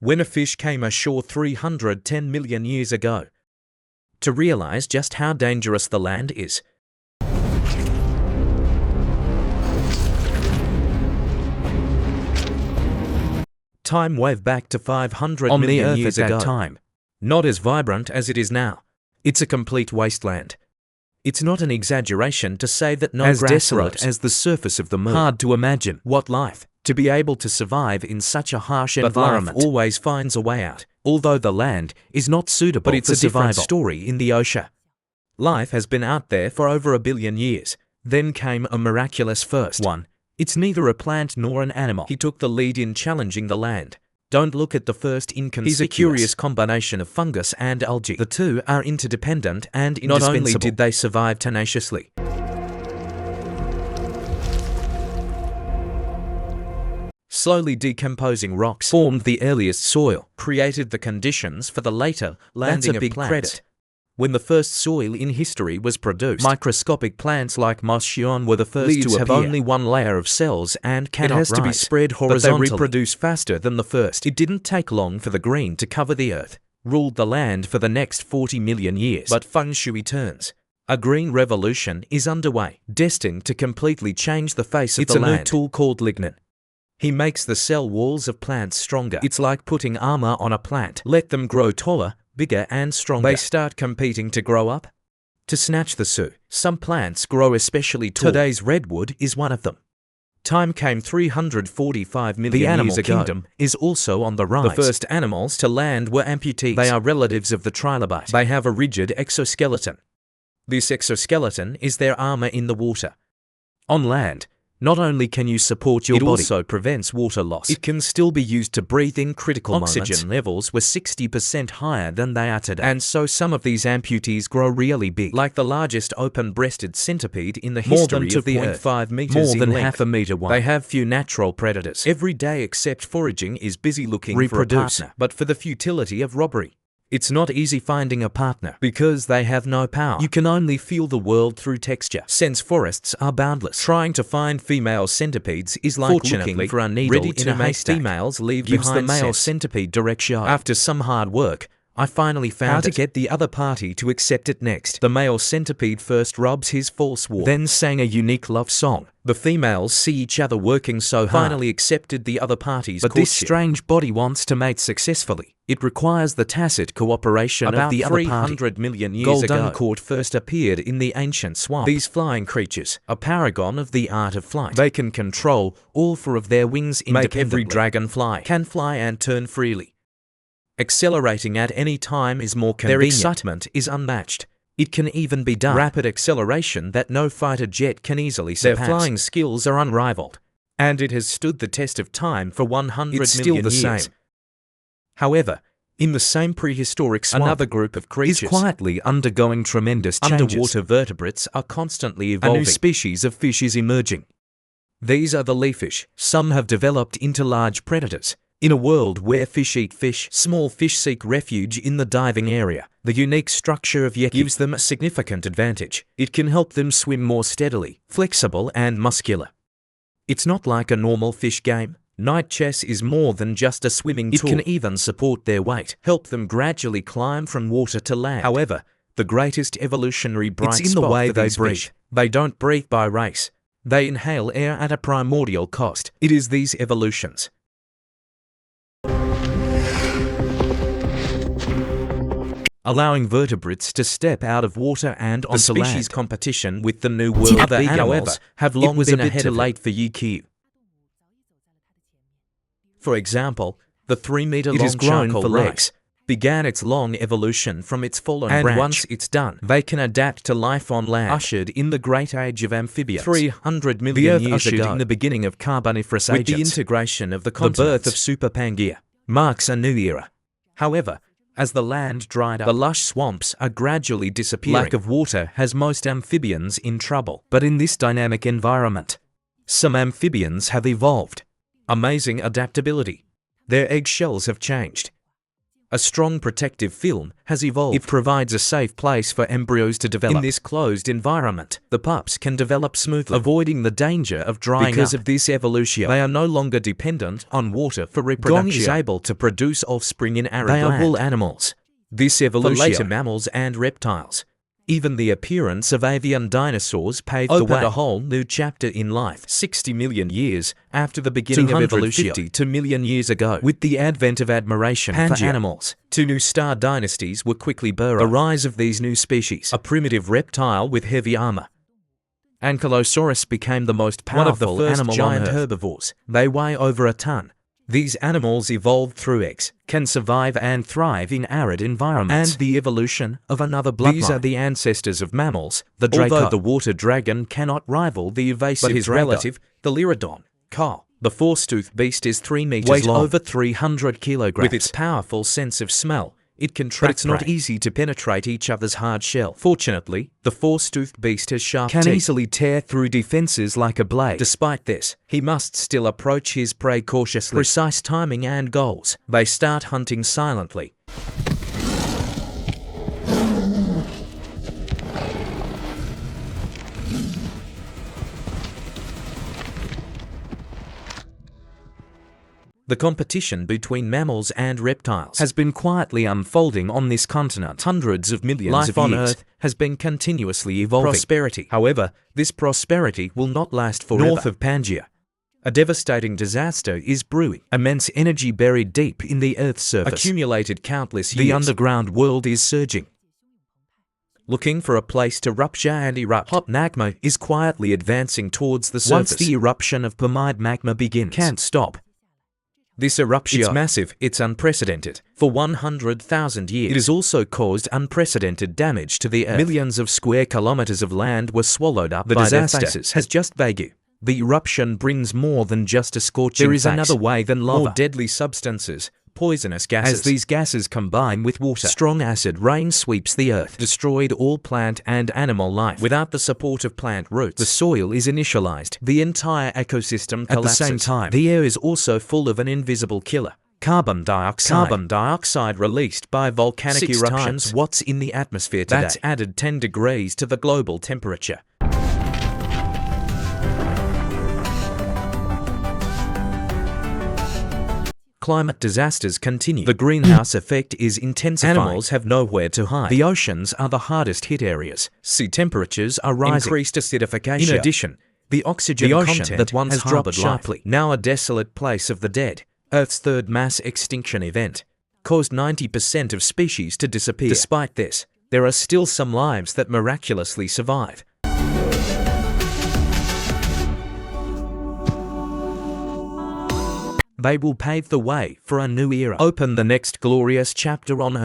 when a fish came ashore 310 million years ago. To realize just how dangerous the land is, time wave back to 500 on million the Earth years at that ago. time. Not as vibrant as it is now. It's a complete wasteland. It's not an exaggeration to say that no As grass desolate grows. as the surface of the moon. Hard to imagine. What life? To be able to survive in such a harsh environment. Life always finds a way out. Although the land is not suitable But it's for a different survival. Story in the ocean. Life has been out there for over 1 billion years. Then came a miraculous first one. It's neither a plant nor an animal. He took the lead in challenging the land. Don't look at the first inconspicuous. He's a curious combination of fungus and algae. The two are interdependent and indispensable. Not only did they survive tenaciously, slowly decomposing rocks formed the earliest soil, created the conditions for the later landing of big plants. Credit. When the first soil in history was produced, microscopic plants like Moschyon were the first to appear. Leaves have only one layer of cells and cannot rise. It has to be spread horizontally. But they reproduce faster than the first. It didn't take long for the green to cover the earth, ruled the land for the next 40 million years. But feng shui turns. A green revolution is underway, destined to completely change the face of the land. It's a new tool called lignin. He makes the cell walls of plants stronger. It's like putting armor on a plant. Let them grow taller, bigger and stronger. They start competing to grow up, to snatch the su. Some plants grow especially tall. Today's redwood is one of them. Time came 345 million years ago. The animal kingdom is also on the rise. The first animals to land were amputees. They are relatives of the trilobite. They have a rigid exoskeleton. This exoskeleton is their armor in the water. On land, not only can you support your body, it also prevents water loss. It can still be used to breathe in critical moments. Oxygen levels were 60% higher than they are today. And so some of these amputees grow really big, like the largest open-breasted centipede in the history of the Earth. 2.5 meters in length. More than half a meter wide. They have few natural predators. Every day except foraging is busy looking for a partner. But for the futility of robbery. It's not easy finding a partner because they have no power. You can only feel the world through texture. Since forests are boundless, trying to find female centipedes is like looking for a needle ready in a haystack. Females leave gives behind the male centipede direct show. After some hard work, I finally found how to get the other party to accept it next. The male centipede first rubs his false wall, then sang a unique love song. The females see each other working so hard, finally accepted the other party's courtship. But this strange body wants to mate successfully. It requires the tacit cooperation of the other party. About 300 million years ago, golden court first appeared in the ancient swamp. These flying creatures, a paragon of the art of flight. They can control all four of their wings independently. Make every dragon fly. Can fly and turn freely. Accelerating at any time is more convenient. Their excitement is unmatched. It can even be done. Rapid acceleration that no fighter jet can easily surpass. Their flying skills are unrivaled. And it has stood the test of time for 100 million years. It's still the same. However, in the same prehistoric swamp, another group of creatures is quietly undergoing tremendous changes. Underwater vertebrates are constantly evolving. A new species of fish is emerging. These are the leaffish. Some have developed into large predators. In a world where fish eat fish, small fish seek refuge in the diving area. The unique structure of yeki gives them a significant advantage. It can help them swim more steadily, flexible and muscular. It's not like a normal fish game. Night chess is more than just a swimming tool. It can even support their weight, help them gradually climb from water to land. However, the greatest evolutionary bright spot in the way they breathe. They don't breathe by race. They inhale air at a primordial cost. It is these evolutions, allowing vertebrates to step out of water and onto land. The species competition with the New World. Other animals, however, have long been ahead of late for EQ. For example, the 3-meter-long charcoal rice began its long evolution from its fallen branch. And once it's done, they can adapt to life on land. Ushered in the great age of amphibians. 300 million years ago, in the beginning of Carboniferous ages, with the integration of the continents, the birth of Super Pangaea marks a new era. However, as the land dried up, the lush swamps are gradually disappearing. Lack of water has most amphibians in trouble. But in this dynamic environment, some amphibians have evolved. Amazing adaptability. Their eggshells have changed. A strong protective film has evolved. It provides a safe place for embryos to develop. In this closed environment, the pups can develop smoothly, avoiding the danger of drying up. Because of this evolution, they are no longer dependent on water for reproduction. Gong is able to produce offspring in arid land. They are wool animals. This evolution for later mammals and reptiles. Even the appearance of avian dinosaurs paved the way. A whole new chapter in life. 60 million years after the beginning of evolution. 250 million years ago. With the advent of admiration for animals, two new star dynasties were quickly birthed. The rise of these new species. A primitive reptile with heavy armor. Ankylosaurus became the most powerful animal giant herbivores. They weigh over a ton. These animals evolved through eggs, can survive and thrive in arid environments. And the evolution of another bloodline. These are the ancestors of mammals, the Draco. Although the water dragon cannot rival the evasive but his relative, the Lyrodon. Carl, the force-toothed beast is 3 meters long, over 300 kilograms. With its powerful sense of smell, it can track. But it's not easy to penetrate each other's hard shell. Fortunately, the force-toothed beast has sharp teeth. Can easily tear through defenses like a blade. Despite this, he must still approach his prey cautiously. Precise timing and goals. They start hunting silently. The competition between mammals and reptiles has been quietly unfolding on this continent. Hundreds of millions of years. Life on Earth has been continuously evolving. Prosperity. However, this prosperity will not last forever. North of Pangaea, a devastating disaster is brewing. Immense energy buried deep in the Earth's surface. Accumulated countless years. The underground world is surging, looking for a place to rupture and erupt. Hot magma is quietly advancing towards the surface. Once the eruption of permeable magma begins, can't stop. This eruption is massive, it's unprecedented. For 100,000 years, it has also caused unprecedented damage to the Earth. Millions of square kilometers of land were swallowed up by their faces. Has just begun. The eruption brings more than just a scorching. There is another way than lava. More deadly substances, poisonous gases. As these gases combine with water, strong acid rain sweeps the earth, destroyed all plant and animal life. Without the support of plant roots, the soil is initialized. The entire ecosystem collapses. At the same time, the air is also full of an invisible killer. Carbon dioxide. Carbon dioxide released by volcanic eruptions. Times what's in the atmosphere today. That's added 10 degrees to the global temperature. Climate disasters continue. The greenhouse effect is intensifying. Animals have nowhere to hide. The oceans are the hardest hit areas. Sea temperatures are rising. Increased acidification. In addition, the oxygen content that once has dropped sharply. Now a desolate place of the dead. Earth's third mass extinction event caused 90% of species to disappear. Despite this, there are still some lives that miraculously survive. They will pave the way for a new era. Open the next glorious chapter on Earth.